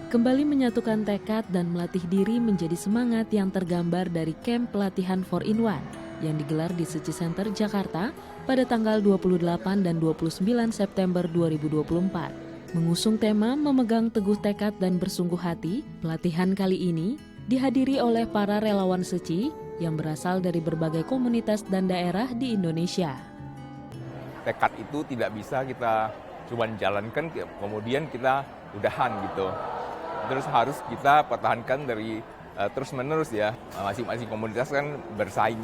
kembali menyatukan tekad dan melatih diri menjadi semangat yang tergambar dari camp pelatihan 4-in-1 yang digelar di Suci Center, Jakarta pada tanggal 28 dan 29 September 2024. Mengusung tema memegang teguh tekad dan bersungguh hati, pelatihan kali ini dihadiri oleh para relawan Seci yang berasal dari berbagai komunitas dan daerah di Indonesia. Tekad itu tidak bisa kita cuma jalankan, kemudian kita udahan gitu. Terus harus kita pertahankan dari terus-menerus ya. Masing-masing komunitas kan bersaing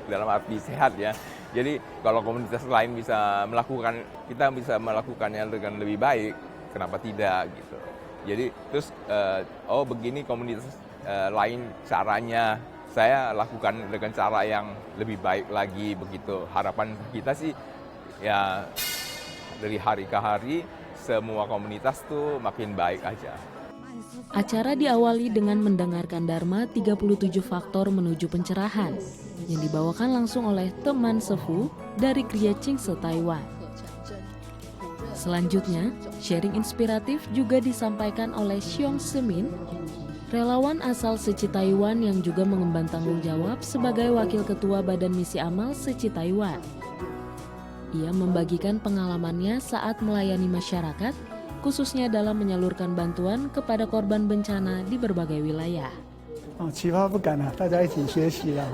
dalam arti sehat ya. Jadi kalau komunitas lain bisa melakukan, kita bisa melakukannya dengan lebih baik, kenapa tidak gitu. Jadi terus begini komunitas lain caranya, saya lakukan dengan cara yang lebih baik lagi begitu. Harapan kita sih ya dari hari ke hari semua komunitas tuh makin baik aja. Acara diawali dengan mendengarkan Dharma 37 faktor menuju pencerahan yang dibawakan langsung oleh teman Sefu dari Kriya Chingse, Taiwan. Selanjutnya, sharing inspiratif juga disampaikan oleh Xiong Semin, relawan asal Seci Taiwan yang juga mengemban tanggung jawab sebagai Wakil Ketua Badan Misi Amal Seci Taiwan. Ia membagikan pengalamannya saat melayani masyarakat, khususnya dalam menyalurkan bantuan kepada korban bencana di berbagai wilayah. 启发不敢大家一起学习了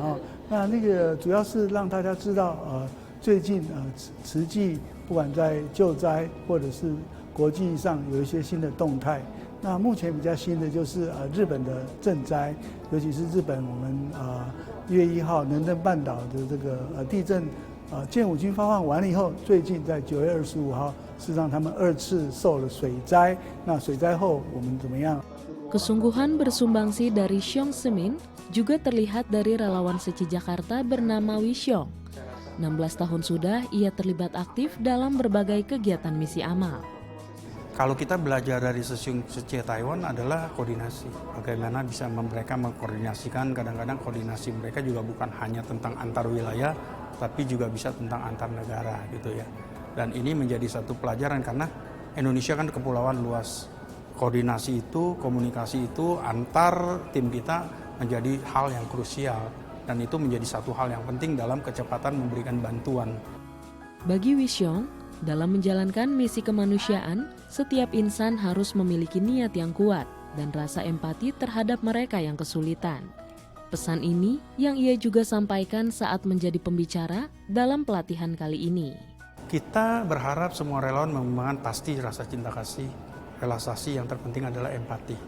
那个主要是让大家知道最近慈济不管在救灾或者是国际上有一些新的动态。那目前比较新的就是日本的震灾，尤其是日本我们1月1号能登半岛的这个地震。建武军发放完了以后，最近在9月25号，是让他们2次受了水灾。那水灾后我们怎么样？ Kesungguhan bersumbangsi dari Xiong Semin juga terlihat dari relawan Seci Jakarta bernama Wisyong. 16 tahun sudah ia terlibat aktif dalam berbagai kegiatan misi amal. Kalau kita belajar dari Seci Taiwan adalah koordinasi. Bagaimana bisa mereka mengkoordinasikan, kadang-kadang koordinasi mereka juga bukan hanya tentang antar wilayah, tapi juga bisa tentang antar negara gitu ya. Dan ini menjadi satu pelajaran karena Indonesia kan kepulauan luas. Koordinasi itu, komunikasi itu antar tim kita menjadi hal yang krusial. Dan itu menjadi satu hal yang penting dalam kecepatan memberikan bantuan. Bagi Wisyong, dalam menjalankan misi kemanusiaan, setiap insan harus memiliki niat yang kuat dan rasa empati terhadap mereka yang kesulitan. Pesan ini yang ia juga sampaikan saat menjadi pembicara dalam pelatihan kali ini. Kita berharap semua relawan mengembangkan pasti rasa cinta kasih, realisasi yang terpenting adalah empati.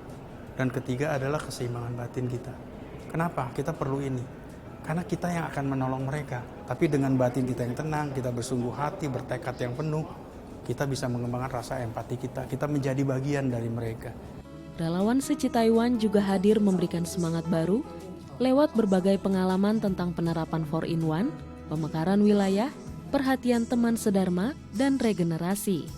Dan ketiga adalah keseimbangan batin kita. Kenapa? Kita perlu ini. Karena kita yang akan menolong mereka. Tapi dengan batin kita yang tenang, kita bersungguh hati, bertekad yang penuh, kita bisa mengembangkan rasa empati kita. Kita menjadi bagian dari mereka. Relawan Seci Taiwan juga hadir memberikan semangat baru lewat berbagai pengalaman tentang penerapan 4-in-1, pemekaran wilayah, perhatian teman sedharma, dan regenerasi.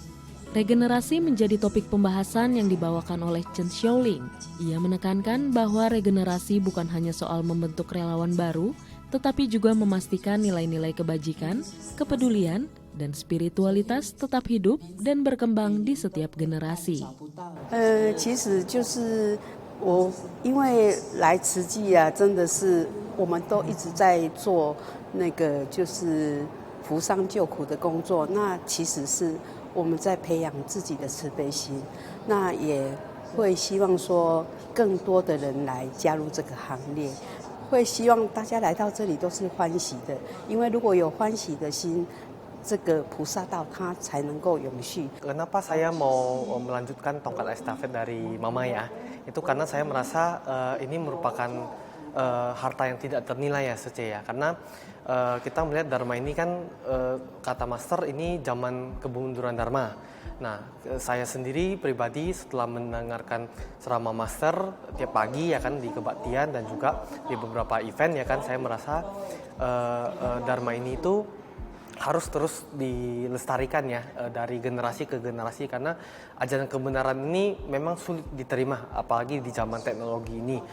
Regenerasi menjadi topik pembahasan yang dibawakan oleh Chen Xiaoling. Ia menekankan bahwa regenerasi bukan hanya soal membentuk relawan baru, tetapi juga memastikan nilai-nilai kebajikan, kepedulian, dan spiritualitas tetap hidup dan berkembang di setiap generasi. 其实就是我因为来慈济真的是我们都一直在做那个就是扶伤救苦的工作。那其实是我们在培养自己的慈悲心，那也会希望说更多的人来加入这个行列，会希望大家来到这里都是欢喜的，因为如果有欢喜的心，这个菩萨道它才能够永续。 Kenapa saya mau melanjutkan tongkat estafet dari Mama ya? Itu karena saya merasa ini merupakan harta yang tidak ternilai ya Sece ya. Karena kita melihat Dharma ini kan kata Master ini zaman kemunduran Dharma. Nah, saya sendiri pribadi setelah mendengarkan ceramah Master tiap pagi ya kan di kebaktian dan juga di beberapa event ya kan, saya merasa Dharma ini itu harus terus dilestarikan ya dari generasi ke generasi, karena ajaran kebenaran ini memang sulit diterima apalagi di zaman teknologi ini.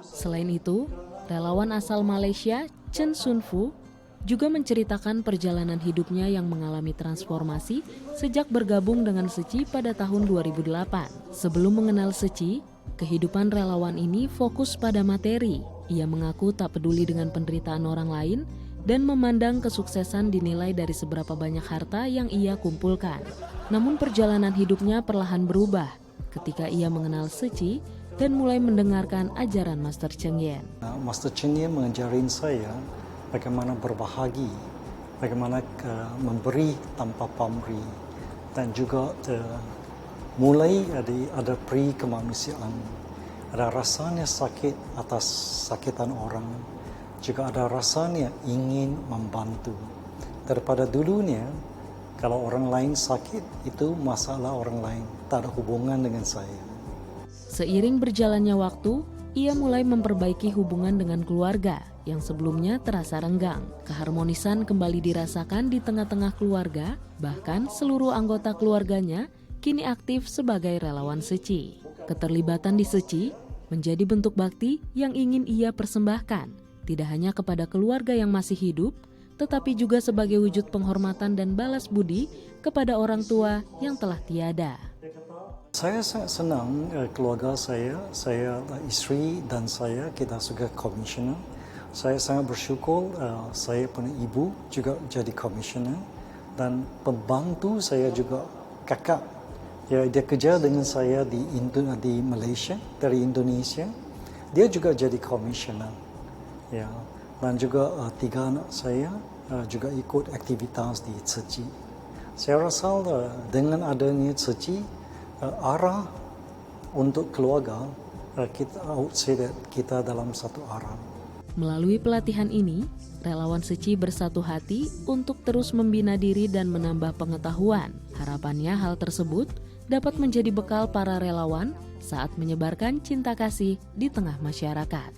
Selain itu, relawan asal Malaysia Chen Sunfu juga menceritakan perjalanan hidupnya yang mengalami transformasi sejak bergabung dengan Seci pada tahun 2008. Sebelum mengenal Seci, kehidupan relawan ini fokus pada materi. Ia mengaku tak peduli dengan penderitaan orang lain dan memandang kesuksesan dinilai dari seberapa banyak harta yang ia kumpulkan. Namun perjalanan hidupnya perlahan berubah ketika ia mengenal Seci dan mulai mendengarkan ajaran Master Cheng Yen. Master Cheng Yen mengajarin saya bagaimana berbahagi, bagaimana memberi tanpa pamrih, dan juga mulai ada peri kemanusiaan. Ada rasanya sakit atas sakitan orang, juga ada rasanya ingin membantu. Daripada dulunya, kalau orang lain sakit, itu masalah orang lain, tak ada hubungan dengan saya. Seiring berjalannya waktu, ia mulai memperbaiki hubungan dengan keluarga yang sebelumnya terasa renggang. Keharmonisan kembali dirasakan di tengah-tengah keluarga, bahkan seluruh anggota keluarganya kini aktif sebagai relawan Seci. Keterlibatan di Seci menjadi bentuk bakti yang ingin ia persembahkan, tidak hanya kepada keluarga yang masih hidup, tetapi juga sebagai wujud penghormatan dan balas budi kepada orang tua yang telah tiada. Saya sangat senang keluarga saya, isteri dan saya, kita juga komisioner. Saya sangat bersyukur saya punya ibu juga jadi komisioner dan pembantu saya juga kakak. Ya, dia kerja dengan saya di Malaysia, dari Indonesia. Dia juga jadi komisioner. Ya, dan juga 3 anak saya juga ikut aktivitas di Seci. Saya rasa dengan adanya Seci, arah untuk keluarga, kita dalam satu arah. Melalui pelatihan ini, relawan Seci bersatu hati untuk terus membina diri dan menambah pengetahuan. Harapannya hal tersebut dapat menjadi bekal para relawan saat menyebarkan cinta kasih di tengah masyarakat.